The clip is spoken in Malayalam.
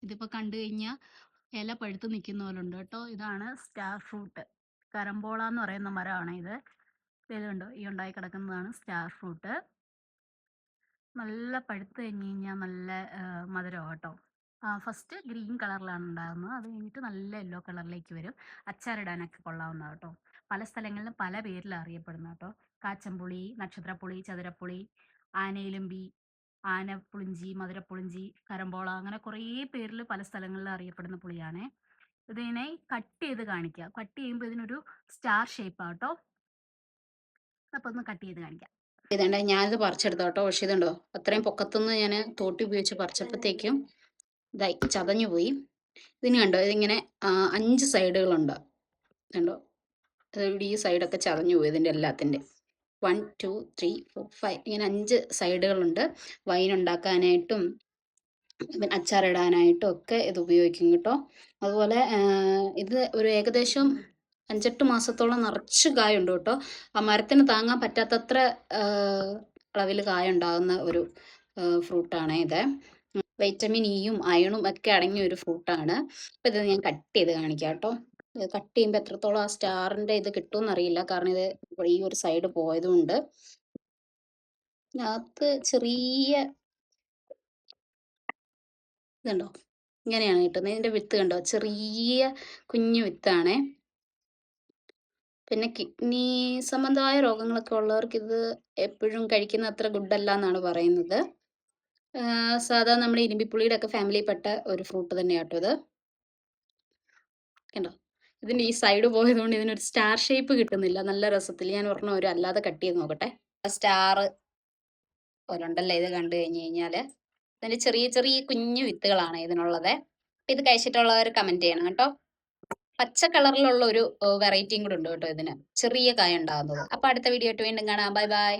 ഇതിപ്പോ കണ്ടു കഴിഞ്ഞാൽ ഇല പഴുത്ത് നിൽക്കുന്ന പോലെ ഉണ്ട് കേട്ടോ. ഇതാണ് സ്റ്റാർ ഫ്രൂട്ട്. കരമ്പോള എന്ന് പറയുന്ന മരമാണ് ഇത്. ഇത് കണ്ടോ, ഈ ഉണ്ടായി കിടക്കുന്നതാണ് സ്റ്റാർ ഫ്രൂട്ട്. നല്ല പഴുത്ത് കഴിഞ്ഞ് കഴിഞ്ഞാൽ നല്ല മധുരമാണ് കേട്ടോ. ഫസ്റ്റ് ഗ്രീൻ കളറിലാണ് ഉണ്ടാകുന്നത്. അത് കഴിഞ്ഞിട്ട് നല്ല യെല്ലോ കളറിലേക്ക് വരും. അച്ചാറിടാനൊക്കെ കൊള്ളാവുന്നതാണ് കേട്ടോ. പല സ്ഥലങ്ങളിലും പല പേരിലാണ് അറിയപ്പെടുന്നത് കേട്ടോ. കാച്ചമ്പുളി, നക്ഷത്രപ്പുളി, ചതുരപ്പുളി, ആനയിലമ്പി, ആനപ്പുളിഞ്ചി, മധുരപ്പുളിഞ്ചി, കരമ്പോള, അങ്ങനെ കുറേ പേരിൽ പല സ്ഥലങ്ങളിലും അറിയപ്പെടുന്ന പുളിയാണേ. ഇതിനെ കട്ട് ചെയ്ത് കാണിക്കുക. കട്ട് ചെയ്യുമ്പോൾ ഇതിനൊരു സ്റ്റാർ ഷേപ്പാണ് കേട്ടോ. അപ്പോൾ ഒന്ന് കട്ട് ചെയ്ത് കാണിക്കാം. ഇതേണ്ട ഞാനിത് പറിച്ചെടുത്ത കേട്ടോ. പക്ഷെ ഇതുണ്ടോ, അത്രയും പൊക്കത്തുനിന്ന് ഞാൻ തോട്ടി ഉപയോഗിച്ച് പറിച്ചപ്പോഴത്തേക്കും ഇതായി ചതഞ്ഞു പോയി. ഇതിന് കണ്ടോ, ഇതിങ്ങനെ 5 സൈഡുകളുണ്ട്. കണ്ടോ, ഇവിടെ ഈ സൈഡൊക്കെ ചതഞ്ഞു പോയി ഇതിൻ്റെ എല്ലാത്തിൻ്റെ. 1 2 3 4 5 ഇങ്ങനെ 5 സൈഡുകളുണ്ട്. വൈൻ ഉണ്ടാക്കാനായിട്ടും അച്ചാറിടാനായിട്ടും ഒക്കെ ഇത് ഉപയോഗിക്കും കേട്ടോ. അതുപോലെ ഇത് ഒരു ഏകദേശം 5-8 മാസത്തോളം നിറച്ച് കായുണ്ട് കേട്ടോ. ആ മരത്തിന് താങ്ങാൻ പറ്റാത്തത്ര അളവിൽ കായ ഉണ്ടാകുന്ന ഒരു ഫ്രൂട്ടാണ് ഇത്. വൈറ്റമിൻ ഇയും അയണും ഒക്കെ അടങ്ങിയ ഒരു ഫ്രൂട്ടാണ്. അപ്പം ഇത് ഞാൻ കട്ട് ചെയ്ത് കാണിക്കാം കേട്ടോ. ഇത് കട്ട് ചെയ്യുമ്പോൾ എത്രത്തോളം ആ സ്റ്റാറിൻ്റെ ഇത് കിട്ടുമെന്ന് അറിയില്ല, കാരണം ഇത് ഈ ഒരു സൈഡ് പോയതുകൊണ്ട്. ഇതിനകത്ത് ചെറിയ ഇതുണ്ടോ, ഇങ്ങനെയാണ് കിട്ടുന്നത്. ഇതിൻ്റെ വിത്ത് കണ്ടോ, ചെറിയ കുഞ്ഞു വിത്താണേ. പിന്നെ കിഡ്നി സംബന്ധമായ രോഗങ്ങളൊക്കെ ഉള്ളവർക്ക് ഇത് എപ്പോഴും കഴിക്കുന്ന അത്ര ഗുഡല്ല എന്നാണ് പറയുന്നത്. സാധാ നമ്മുടെ ഇരുമ്പിപ്പുളിയുടെ ഒക്കെ ഫാമിലിയിൽപ്പെട്ട ഒരു ഫ്രൂട്ട് തന്നെയാട്ടോ ഇത്. കണ്ടോ, ഇതിൻ്റെ ഈ സൈഡ് പോയതുകൊണ്ട് ഇതിനൊരു സ്റ്റാർ ഷേപ്പ് കിട്ടുന്നില്ല. നല്ല രസത്തിൽ ഞാൻ ഒരെണ്ണം ഒരു അല്ലാതെ കട്ട് ചെയ്ത് നോക്കട്ടെ. സ്റ്റാർ പോലുണ്ടല്ലേ ഇത് കണ്ടു കഴിഞ്ഞ് കഴിഞ്ഞാൽ. ഇതിൻ്റെ ചെറിയ ചെറിയ കുഞ്ഞു വിത്തുകളാണ് ഇതിനുള്ളത്. ഇത് കഴിച്ചിട്ടുള്ളവർ കമൻറ്റ് ചെയ്യണം കേട്ടോ. പച്ച കളറിലുള്ള ഒരു വെറൈറ്റിയും കൂടെ ഉണ്ട് കേട്ടോ ഇതിന്, ചെറിയ കായ ഉണ്ടാകുന്നത്. അപ്പോൾ അടുത്ത വീഡിയോ ആയിട്ട് വീണ്ടും കാണാം. Bye bye.